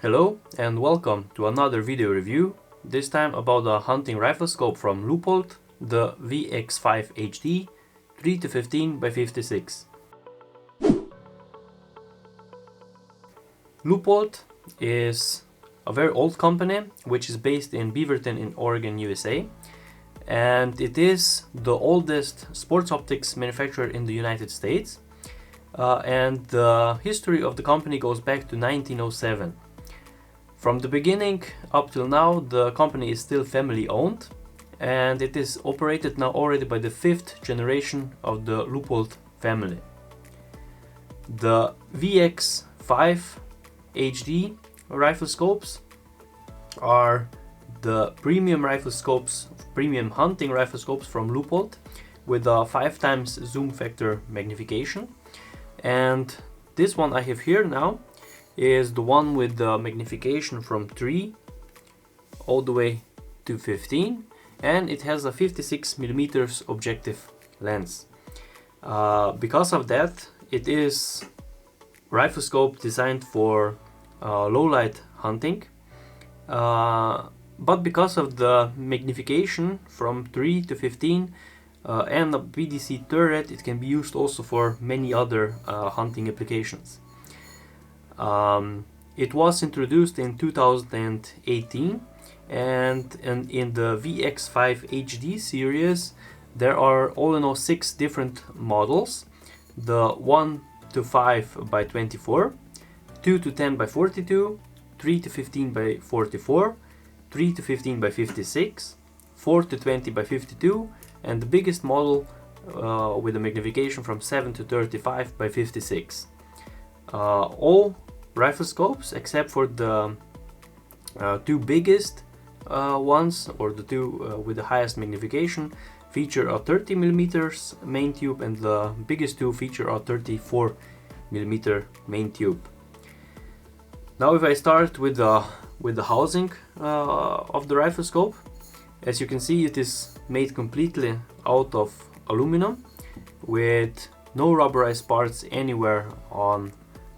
Hello and welcome to another video review, this time about a hunting rifle scope from Leupold, the VX-5HD 3-15x56. Leupold is a very old company which is based in Beaverton in Oregon, USA, and it is the oldest sports optics manufacturer in the United States, and the history of the company goes back to 1907. From the beginning up till now, the company is still family owned, and it is operated now already by the 5th generation of the Leupold family. The VX-5HD riflescopes are the premium riflescopes, premium hunting riflescopes from Leupold with a 5x zoom factor magnification. And this one I have here now is the one with the magnification from 3 all the way to 15, and it has a 56mm objective lens. Because of that, it is riflescope designed for low light hunting, but because of the magnification from 3 to 15 and the BDC turret, it can be used also for many other hunting applications. It was introduced in 2018, and in the VX-5HD series there are all in all 6 different models: the 1 to 5 by 24, 2 to 10 by 42, 3 to 15 by 44, 3 to 15 by 56, 4 to 20 by 52, and the biggest model with a magnification from 7 to 35 by 56. All riflescopes except for the 2 biggest ones, or the 2 with the highest magnification, feature a 30mm main tube, and the biggest 2 feature a 34mm main tube. Now if I start with the housing of the riflescope, as you can see, it is made completely out of aluminum with no rubberized parts anywhere on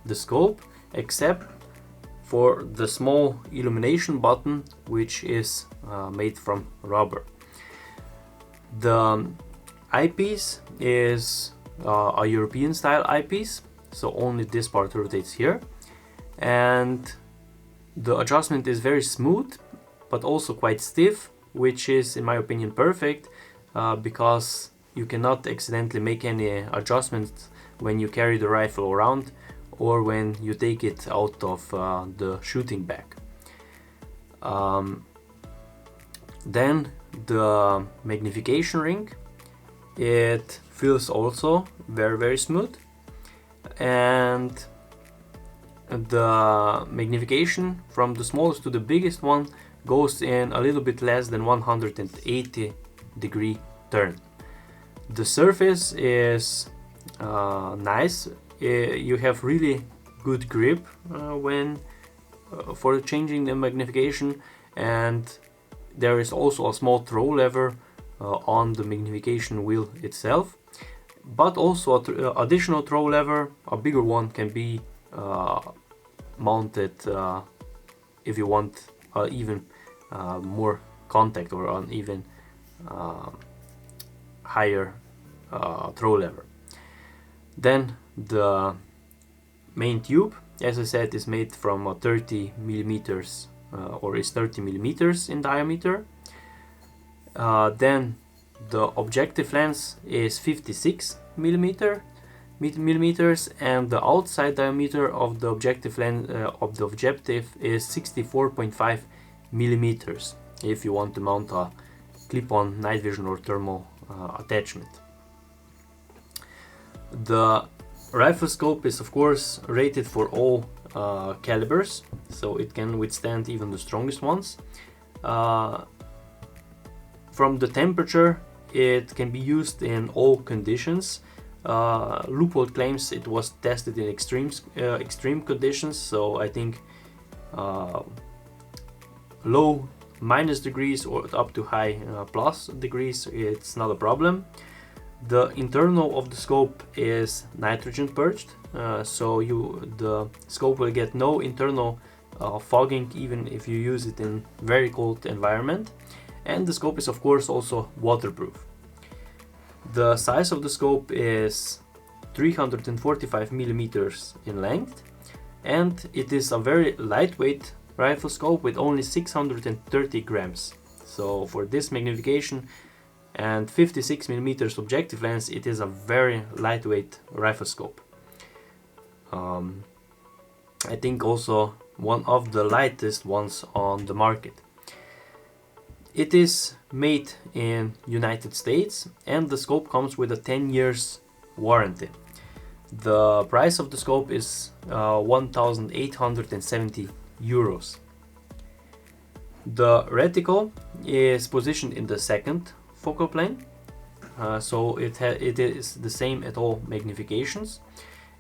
the scope, except for the small illumination button, which is made from rubber. The eyepiece is a European style eyepiece, so only this part rotates here, and the adjustment is very smooth but also quite stiff, which is in my opinion perfect, because you cannot accidentally make any adjustments when you carry the rifle around or when you take it out of the shooting bag. Then the magnification ring, it feels also very smooth, and the magnification from the smallest to the biggest one goes in a little bit less than 180-degree turn. The surface is nice. You have really good grip when for changing the magnification, and there is also a small throw lever on the magnification wheel itself, but also an additional throw lever, a bigger one, can be mounted if you want even more contact, or an even higher throw lever. Then the main tube, as I said, is made from 30mm or is 30mm in diameter. Then the objective lens is 56mm, and the outside diameter of the objective lens is 64.5mm if you want to mount a clip-on night vision or thermal attachment. The riflescope is of course rated for all calibers, so it can withstand even the strongest ones. From the temperature, it can be used in all conditions. Leupold claims it was tested in extreme conditions, so I think low minus degrees or up to high plus degrees, it's not a problem. The internal of the scope is nitrogen purged, so the scope will get no internal fogging even if you use it in very cold environment. And the scope is of course also waterproof. The size of the scope is 345 millimeters in length, and it is a very lightweight rifle scope with only 630 grams. So for this magnification and 56 millimeters objective lens, it is a very lightweight rifle scope. I think also one of the lightest ones on the market. It is made in United States, and the scope comes with a 10 years warranty. The price of the scope is 1,870 euros. The reticle is positioned in the second focal plane, so it is the same at all magnifications.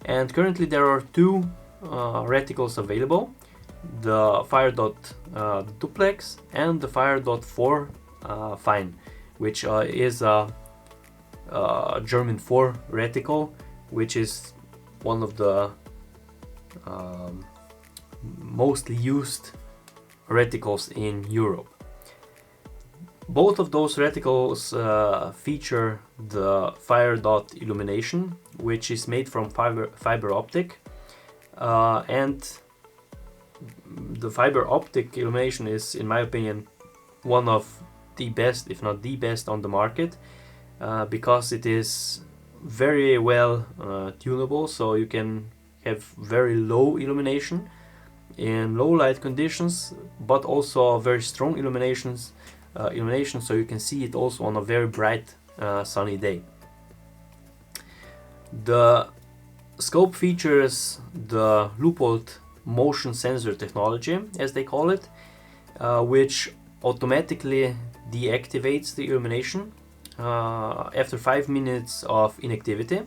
And currently there are two reticles available, the Fire Dot Duplex and the Fire Dot 4 Fine, which is a German 4 reticle, which is one of the mostly used reticles in Europe. Both of those reticles feature the Fire Dot Illumination, which is made from fiber optic, and the fiber optic illumination is, in my opinion, one of the best, if not the best, on the market, because it is very well tunable, so you can have very low illumination in low light conditions, but also very strong illumination, so you can see it also on a very bright sunny day. The scope features the Leupold motion sensor technology, as they call it, which automatically deactivates the illumination after 5 minutes of inactivity.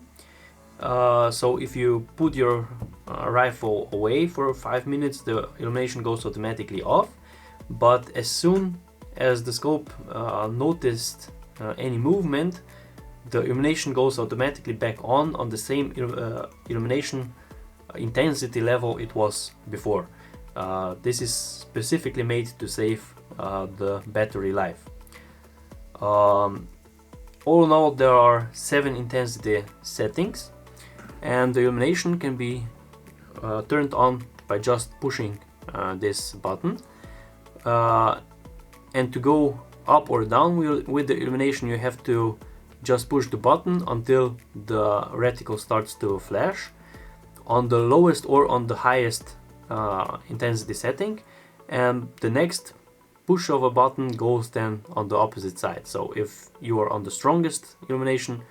So if you put your rifle away for 5 minutes, the illumination goes automatically off, but as soon as the scope noticed any movement, the illumination goes automatically back on the same illumination intensity level it was before. This is specifically made to save the battery life. All in all, there are 7 intensity settings, and the illumination can be turned on by just pushing this button. And to go up or down with the illumination, you have to just push the button until the reticle starts to flash on the lowest or on the highest intensity setting, and the next push of a button goes then on the opposite side. So if you are on the strongest illumination,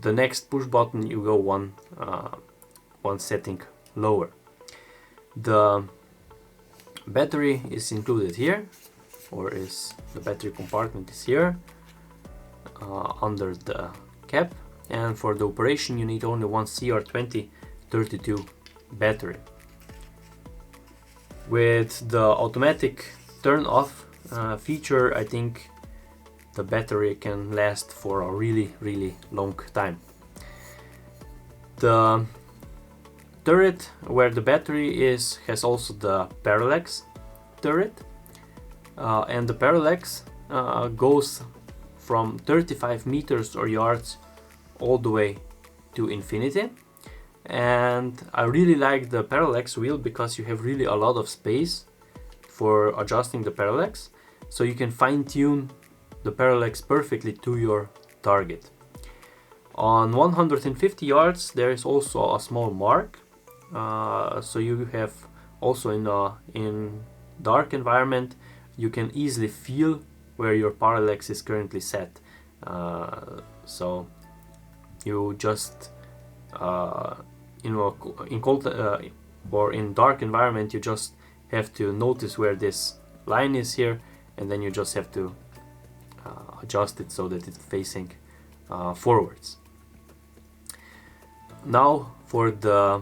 the next push button you go one setting lower. The battery is included here, or the battery compartment is here under the cap, and for the operation you need only one CR2032 battery. With the automatic turn off feature, I think the battery can last for a really long time. The turret where the battery is has also the Parallax turret, and the Parallax goes from 35 meters or yards all the way to infinity. And I really like the Parallax wheel because you have really a lot of space for adjusting the parallax, so you can fine-tune the parallax perfectly to your target. On 150 yards there is also a small mark, so you have also in dark environment you can easily feel where your parallax is currently set. So you just in cold or in dark environment you just have to notice where this line is here, and then you just have to adjust it so that it's facing forwards. Now for the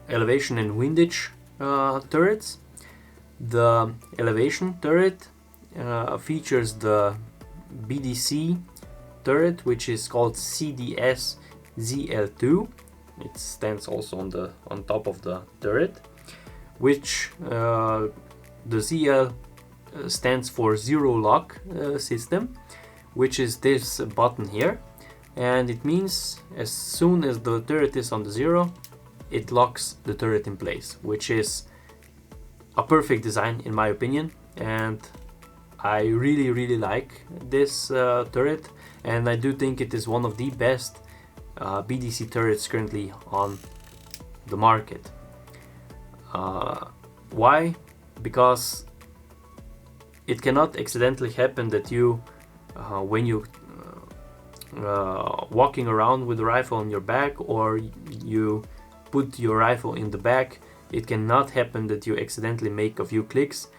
elevation and windage turrets. The elevation turret features the BDC turret, which is called CDS ZL2. It stands also on top of the turret. which the ZL stands for zero lock system, which is this button here, and it means as soon as the turret is on the zero, it locks the turret in place, which is a perfect design in my opinion, and I really like this turret, and I do think it is one of the best BDC turrets currently on the market. Why? Because it cannot accidentally happen that you, when you walking around with the rifle on your back, or you put your rifle in the back, it cannot happen that you accidentally make a few clicks,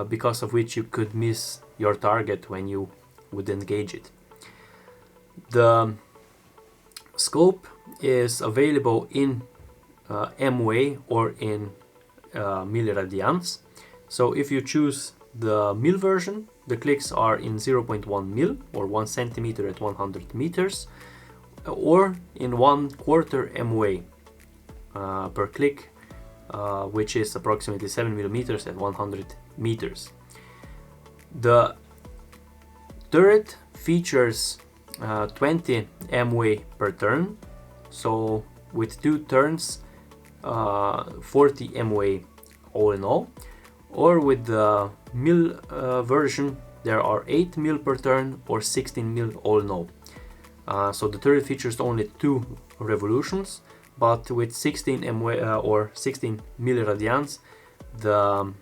because of which you could miss your target when you would engage it. The scope is available in MOA or in milliradians. So if you choose the mil version, the clicks are in 0.1 mil or 1 centimeter at 100 meters, or in 1/4 MOA per click, which is approximately 7 millimeters at 100 meters. The turret features 20 MOA per turn, so with 2 turns 40 MOA all in all, or with the mil version there are 8 mil per turn or 16 mil all in all. So the turret features only 2 revolutions, but with 16 MOA or 16 milliradians, the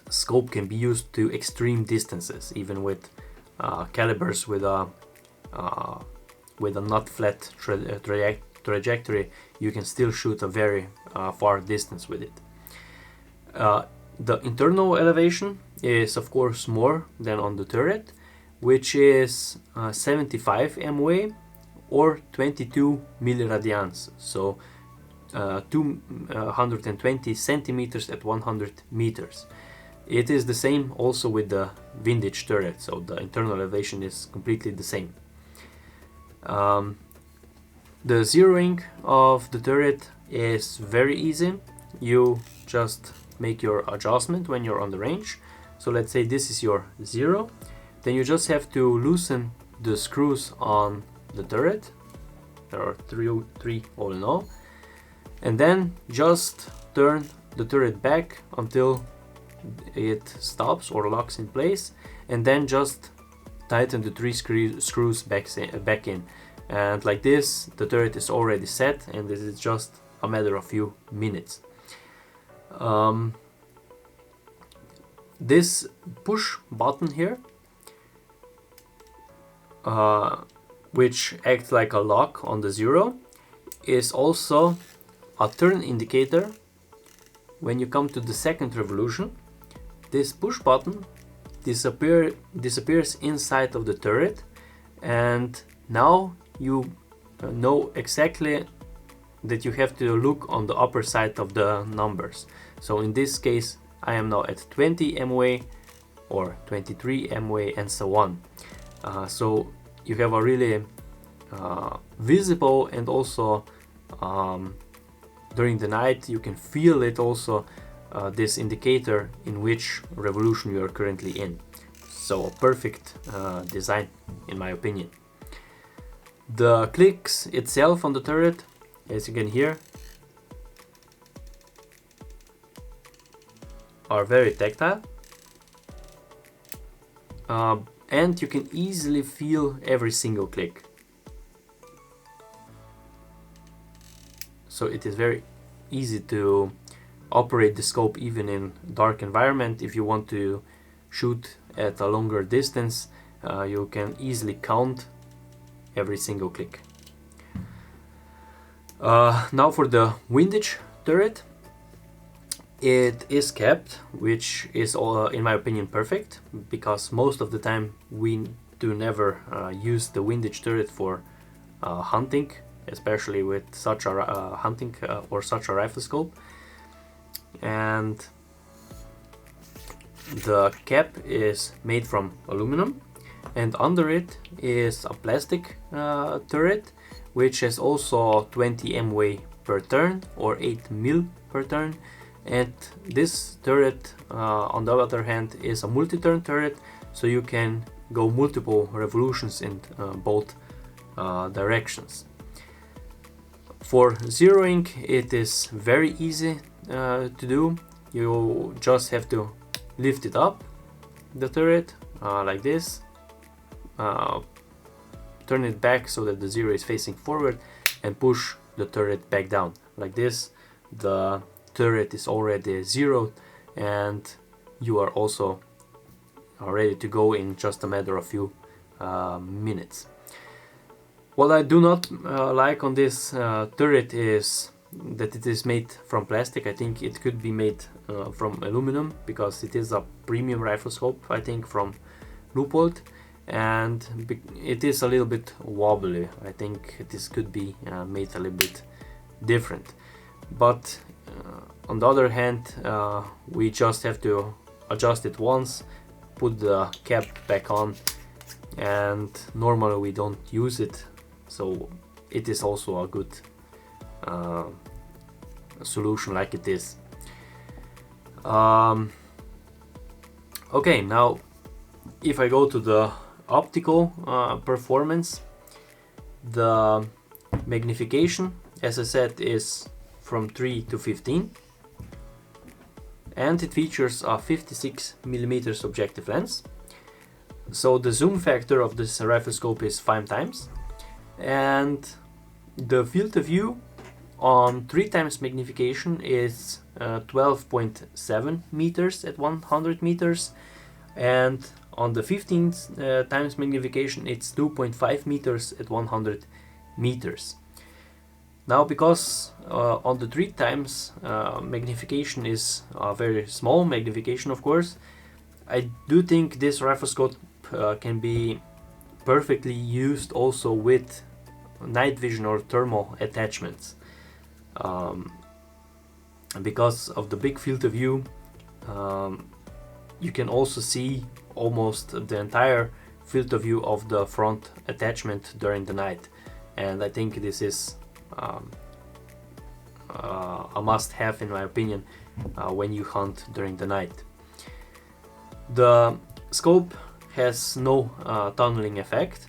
scope can be used to extreme distances, even with calibers with a not flat trajectory. You can still shoot a very far distance with it. The internal elevation is of course more than on the turret, which is 75 MOA or 22 milliradians, so 220 centimeters at 100 meters. It is the same also with the Windage Turret, so the internal elevation is completely the same. The zeroing of the turret is very easy. You just make your adjustment when you're on the range. So let's say this is your 0, then you just have to loosen the screws on the turret. There are three all in all, and then just turn the turret back until it stops or locks in place, and then just tighten the 3 screws back in, and like this the turret is already set, and this is just a matter of few minutes. This push button here, which acts like a lock on the 0, is also a turn indicator. When you come to the second revolution, this push button disappears inside of the turret, and now you know exactly that you have to look on the upper side of the numbers. So in this case I am now at 20 MOA or 23 MOA and so on. So you have a really visible, and also during the night you can feel it also, this indicator in which revolution you are currently in. So a perfect design in my opinion. The clicks itself on the turret, as you can hear, are very tactile, and you can easily feel every single click. So it is very easy to operate the scope even in dark environment. If you want to shoot at a longer distance, you can easily count every single click. Now for the Windage Turret, it is capped, which is in my opinion perfect, because most of the time we do never use the Windage Turret for hunting, especially with such a hunting or such a Riflescope. And the cap is made from aluminum, and under it is a plastic turret, which has also 20 MOA per turn or 8 mil per turn, And this turret, on the other hand, is a multi-turn turret, so you can go multiple revolutions in both directions. For zeroing, it is very easy to do. You just have to lift it up, the turret, like this, turn it back so that the zero is facing forward, and push the turret back down. Like this, the turret is already zeroed, and you are also ready to go in just a matter of few minutes. What I do not like on this turret is that it is made from plastic. I think it could be made from aluminum, because it is a premium riflescope, I think, from Leupold, and it is a little bit wobbly. I think this could be made a little bit different. But on the other hand, we just have to adjust it once, put the cap back on, and normally we don't use it, so it is also a good solution like it is. Okay, now if I go to the optical performance, the magnification, as I said, is from 3 to 15, and it features a 56mm objective lens. So the zoom factor of this riflescope is 5 times, and the field of view on 3 times magnification is 12.7 meters at 100 meters, and on the 15 times magnification it's 2.5 meters at 100 meters. Now, because on the 3 times magnification is a very small magnification, of course, I do think this riflescope can be perfectly used also with night vision or thermal attachments. Because of the big field of view, you can also see almost the entire field of view of the front attachment during the night, and I think this is a must-have, in my opinion, when you hunt during the night. The scope has no tunneling effect,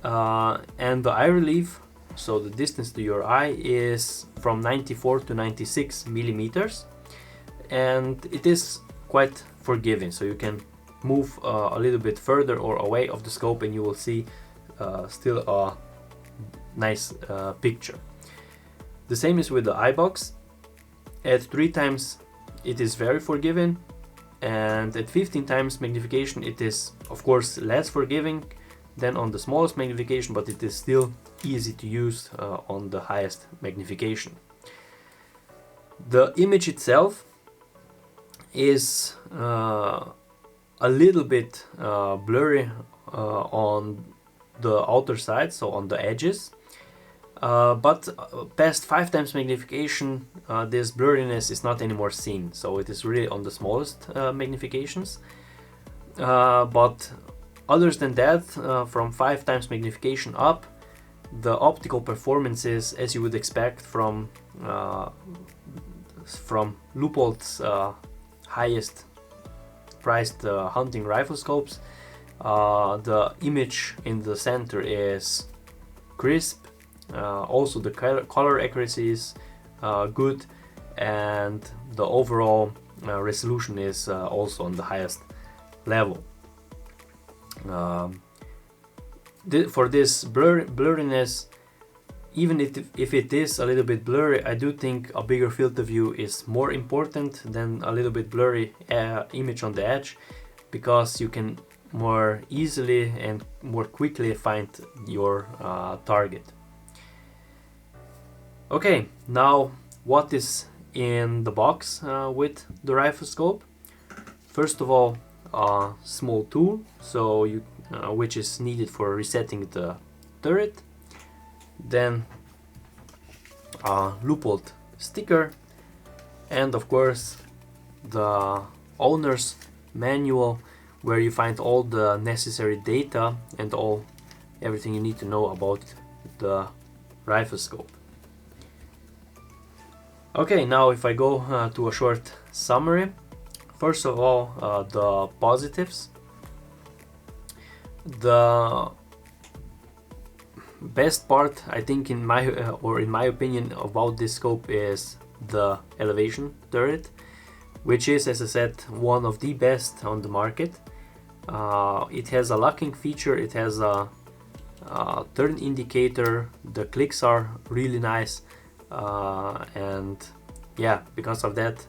and the eye relief, so the distance to your eye, is from 94 to 96 millimeters, and it is quite forgiving, so you can move a little bit further or away of the scope and you will see still a nice picture. The same is with the eye box. At 3 times it is very forgiving, and at 15 times magnification it is of course less forgiving than on the smallest magnification, but it is still easy to use on the highest magnification. The image itself is a little bit blurry on the outer side, so on the edges, but past 5 times magnification this blurriness is not anymore seen, so it is really on the smallest magnifications. But other than that, from 5 times magnification up, the optical performance is as you would expect from Leupold's highest priced hunting riflescopes. The image in the center is crisp, also the color accuracy is good, and the overall resolution is also on the highest level. For this blurriness, even if it is a little bit blurry, I do think a bigger field of view is more important than a little bit blurry image on the edge, because you can more easily and more quickly find your target. Okay, now what is in the box with the riflescope? First of all, a small tool, so which is needed for resetting the turret. Then a Leupold sticker, and of course the owner's manual, where you find all the necessary data and everything you need to know about the riflescope. Okay, now if I go to a short summary. First of all, the positives. The best part, I think, in my opinion, about this scope is the elevation turret, which is, as I said, one of the best on the market. It has a locking feature, it has a turn indicator, the clicks are really nice, and yeah, because of that,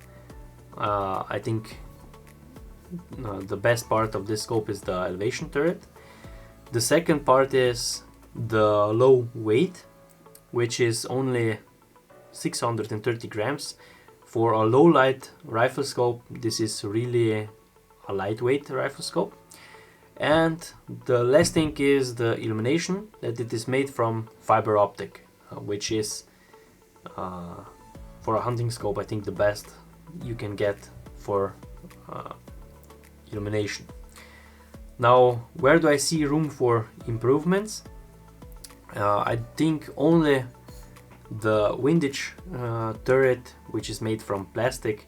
I think the best part of this scope is the elevation turret. The second part is the low weight, which is only 630 grams. For a low light rifle scope, this is really a lightweight rifle scope. And the last thing is the illumination, that it is made from fiber optic, which is for a hunting scope, I think the best you can get for illumination. Now, where do I see room for improvements? I think only the Windage turret, which is made from plastic,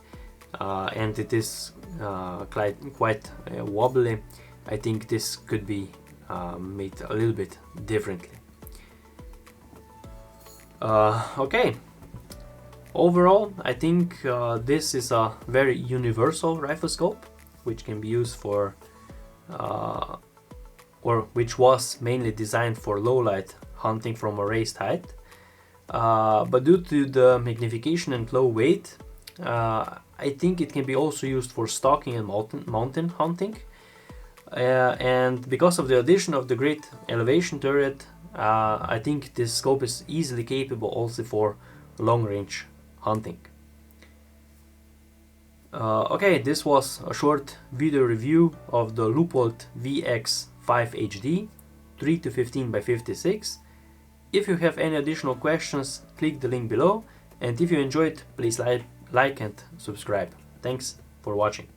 and it is quite wobbly. I think this could be made a little bit differently. Okay. Overall, I think this is a very universal rifle scope, which can be used for, or which was mainly designed for low light hunting from a raised height. But due to the magnification and low weight, I think it can be also used for stalking and mountain hunting. And because of the addition of the great elevation turret, I think this scope is easily capable also for long range hunting. Okay, this was a short video review of the Leupold VX-5HD 3-15x56. If you have any additional questions, click the link below, and if you enjoyed, please like and subscribe. Thanks for watching.